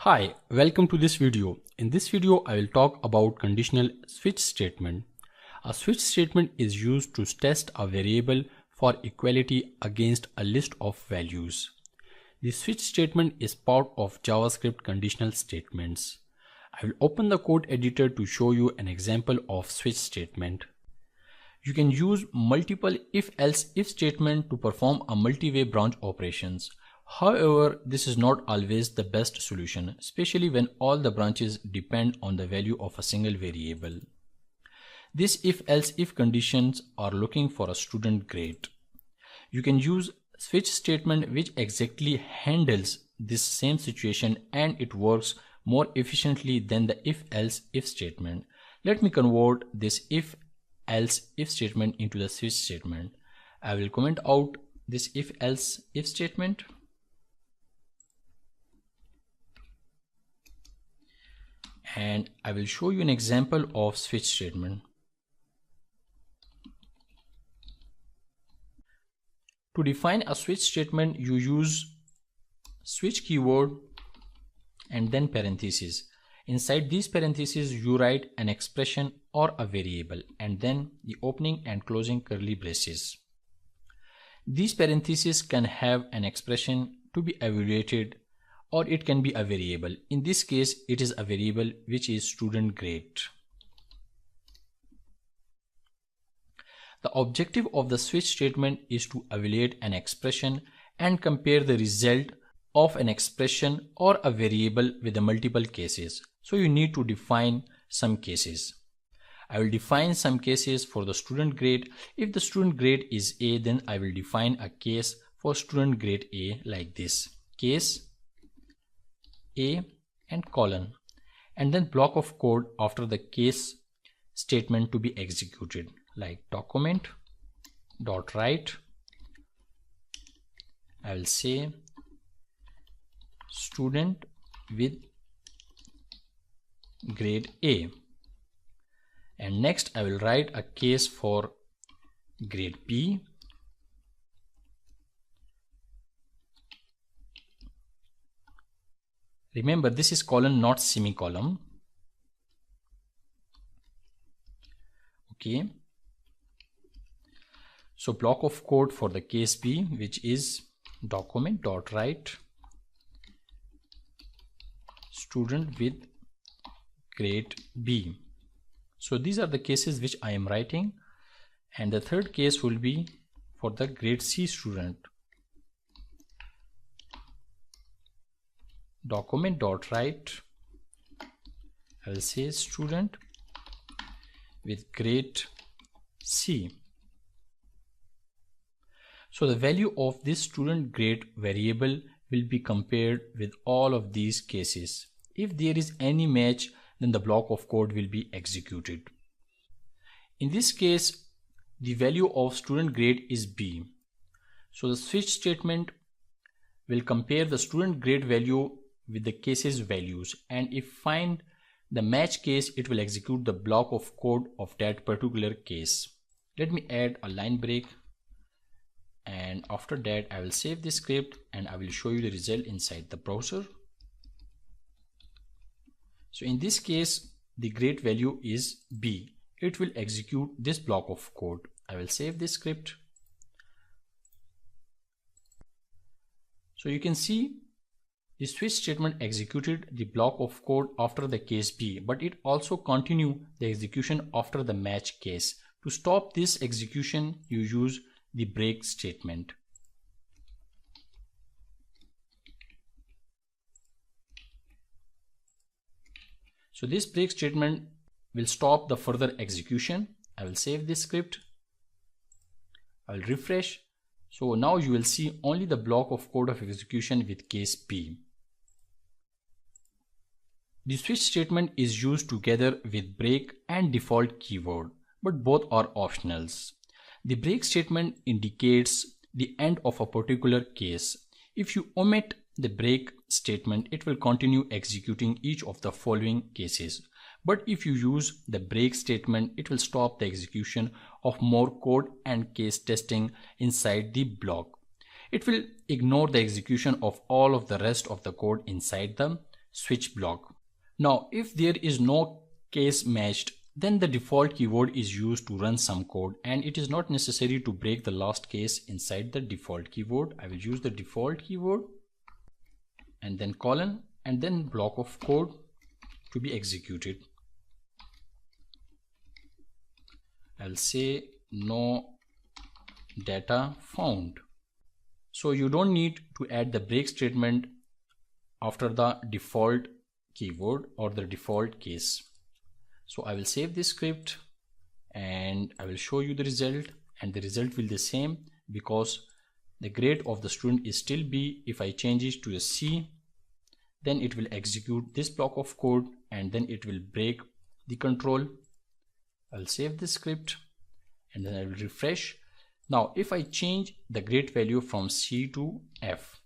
Hi, welcome to this video. In this video, I will talk about conditional switch statement. A switch statement is used to test a variable for equality against a list of values. The switch statement is part of JavaScript conditional statements. I will open the code editor to show you an example of switch statement. You can use multiple if-else-if statement to perform a multi-way branch operations. However, this is not always the best solution, especially when all the branches depend on the value of a single variable. These if-else-if conditions are looking for a student grade. You can use switch statement which exactly handles this same situation, and it works more efficiently than the if-else-if statement. Let me convert this if-else-if statement into the switch statement. I will comment out this if-else-if statement. And I will show you an example of switch statement. To define a switch statement, you use switch keyword and then parentheses. Inside these parentheses, you write an expression or a variable and then the opening and closing curly braces. These parentheses can have an expression to be evaluated, or it can be a variable. In this case, it is a variable which is student grade. The objective of the switch statement is to evaluate an expression and compare the result of an expression or a variable with the multiple cases. So you need to define some cases. I will define some cases for the student grade. If the student grade is A, then I will define a case for student grade A like this. Case A and colon, and then block of code after the case statement to be executed, like document dot write. I will say student with grade A, and next I will write a case for grade B. Remember, this is colon, not semicolon. Okay. So block of code for the case B, which is document.write student with grade B. So these are the cases which I am writing, and the third case will be for the grade C student. Document.write, I will say student with grade C. So the value of this student grade variable will be compared with all of these cases. If there is any match, then the block of code will be executed. In this case, the value of student grade is B. So the switch statement will compare the student grade value with the case's values, and if find the match case, it will execute the block of code of that particular case. Let me add a line break, and after that I will save this script and I will show you the result inside the browser. So in this case, the grade value is B. It will execute this block of code. I will save this script. So you can see the switch statement executed the block of code after the case B, but it also continued the execution after the match case. To stop this execution, you use the break statement. So this break statement will stop the further execution. I will save this script. I will refresh. So now you will see only the block of code of execution with case B. The switch statement is used together with break and default keyword, but both are optionals. The break statement indicates the end of a particular case. If you omit the break statement, it will continue executing each of the following cases. But if you use the break statement, it will stop the execution of more code and case testing inside the block. It will ignore the execution of all of the rest of the code inside the switch block. Now if there is no case matched, then the default keyword is used to run some code, and it is not necessary to break the last case inside the default keyword. I will use the default keyword and then colon and then block of code to be executed. I'll say no data found. So you don't need to add the break statement after the default keyword or the default case. So I will save this script and I will show you the result, and the result will be the same because the grade of the student is still B. If I change it to a C, then it will execute this block of code and then it will break the control. I'll save this script and then I will refresh. Now if I change the grade value from C to F,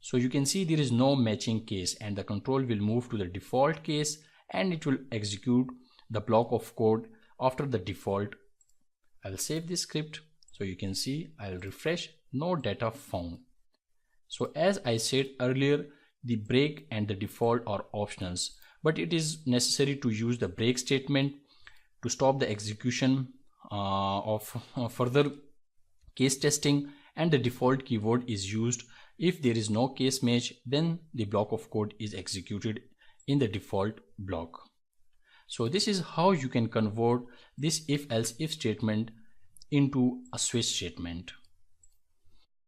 so you can see there is no matching case and the control will move to the default case and it will execute the block of code after the default. I'll save this script. So you can see I'll refresh, no data found. So as I said earlier, the break and the default are optionals, but it is necessary to use the break statement to stop the execution of further case testing, and the default keyword is used if there is no case match, then the block of code is executed in the default block. So this is how you can convert this if else if statement into a switch statement.